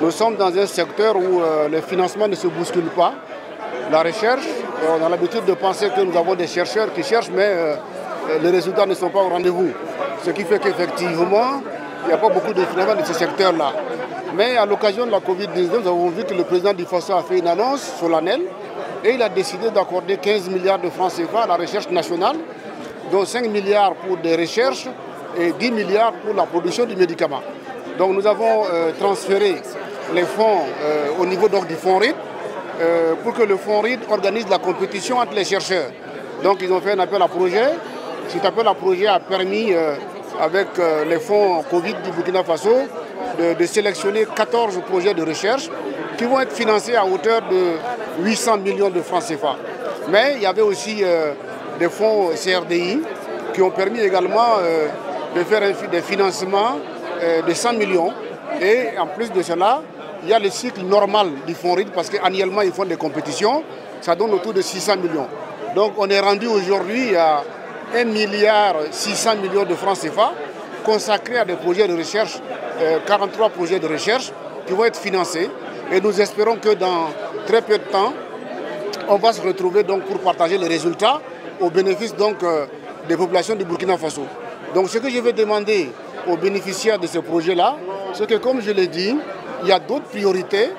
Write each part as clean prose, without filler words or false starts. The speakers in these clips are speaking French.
Nous sommes dans un secteur où le financement ne se bouscule pas. La recherche, on a l'habitude de penser que nous avons des chercheurs qui cherchent, mais les résultats ne sont pas au rendez-vous. Ce qui fait qu'effectivement, il n'y a pas beaucoup de financement de ce secteur-là. Mais à l'occasion de la Covid-19, nous avons vu que le président du FASO a fait une annonce solennelle et il a décidé d'accorder 15 milliards de francs CFA à la recherche nationale, dont 5 milliards pour des recherches et 10 milliards pour la production du médicament. Donc nous avons transféré les fonds au niveau du fonds RID pour que le fonds RID organise la compétition entre les chercheurs. Donc ils ont fait un appel à projet. Cet appel à projet a permis, avec les fonds Covid du Burkina Faso, de sélectionner 14 projets de recherche qui vont être financés à hauteur de 800 millions de francs CFA. Mais il y avait aussi des fonds CRDI qui ont permis également de faire des financements de 100 millions. Et en plus de cela, il y a le cycle normal du fonds RID parce qu'annuellement ils font des compétitions. Ça donne autour de 600 millions. Donc on est rendu aujourd'hui à 1,6 milliard de francs CFA consacrés à des projets de recherche, 43 projets de recherche qui vont être financés. Et nous espérons que dans très peu de temps, on va se retrouver donc pour partager les résultats au bénéfice donc, des populations du Burkina Faso. Donc ce que je vais demander aux bénéficiaires de ce projet-là, c'est que comme je l'ai dit, il y a d'autres priorités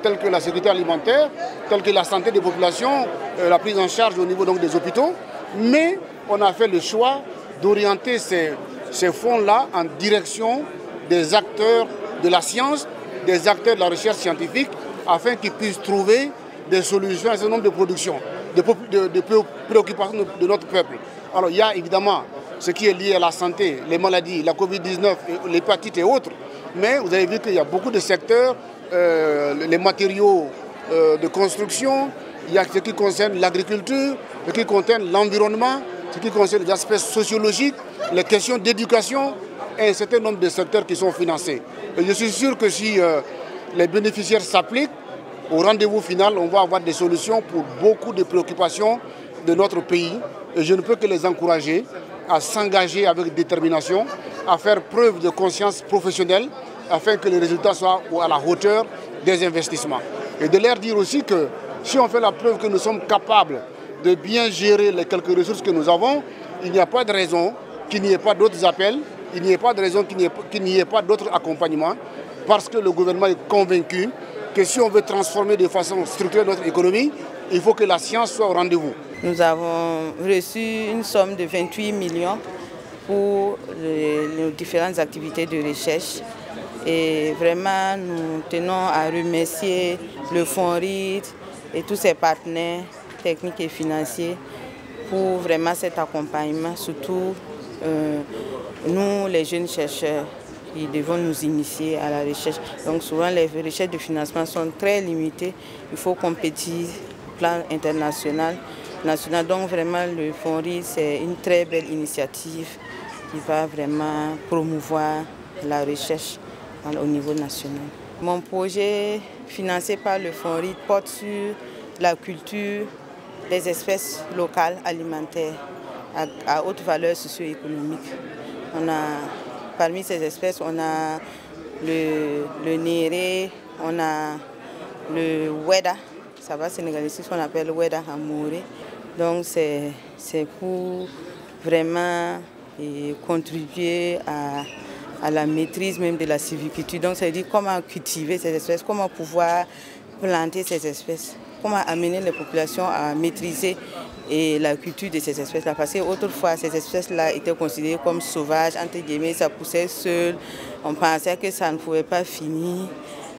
telles que la sécurité alimentaire, telles que la santé des populations, la prise en charge au niveau donc, des hôpitaux. Mais on a fait le choix d'orienter ces fonds-là en direction des acteurs de la science, des acteurs de la recherche scientifique, afin qu'ils puissent trouver des solutions à ce nombre de productions, de préoccupations de notre peuple. Alors il y a évidemment ce qui est lié à la santé, les maladies, la Covid-19, l'hépatite et autres, mais vous avez vu qu'il y a beaucoup de secteurs, les matériaux de construction, il y a ce qui concerne l'agriculture, ce qui concerne l'environnement, ce qui concerne les aspects sociologiques, les questions d'éducation et un certain nombre de secteurs qui sont financés. Et je suis sûr que si les bénéficiaires s'appliquent, au rendez-vous final, on va avoir des solutions pour beaucoup de préoccupations de notre pays. Et je ne peux que les encourager à s'engager avec détermination, à faire preuve de conscience professionnelle, afin que les résultats soient à la hauteur des investissements. Et de leur dire aussi que si on fait la preuve que nous sommes capables de bien gérer les quelques ressources que nous avons, il n'y a pas de raison qu'il n'y ait pas d'autres appels, il n'y ait pas de raison qu'il n'y ait pas d'autres accompagnements, parce que le gouvernement est convaincu que si on veut transformer de façon structurelle notre économie, il faut que la science soit au rendez-vous. Nous avons reçu une somme de 28 millions pour nos différentes activités de recherche. Et vraiment, nous tenons à remercier le fonds RID et tous ses partenaires techniques et financiers pour vraiment cet accompagnement, surtout nous, les jeunes chercheurs, qui devons nous initier à la recherche. Donc souvent, les recherches de financement sont très limitées. Il faut compétir au plan international, national. Donc vraiment, le fonds RID, c'est une très belle initiative qui va vraiment promouvoir la recherche au niveau national. Mon projet financé par le fonds RID porte sur la culture des espèces locales alimentaires à haute valeur socio-économique. Parmi ces espèces, on a le néré, on a le weda, ça va sénégalais, c'est ce qu'on appelle weda amouré. Donc c'est pour vraiment contribuer à la maîtrise même de la sylviculture. Donc ça veut dire comment cultiver ces espèces, comment pouvoir planter ces espèces, comment amener les populations à maîtriser la culture de ces espèces-là. Parce qu'autrefois, ces espèces-là étaient considérées comme sauvages, entre guillemets, ça poussait seul. On pensait que ça ne pouvait pas finir.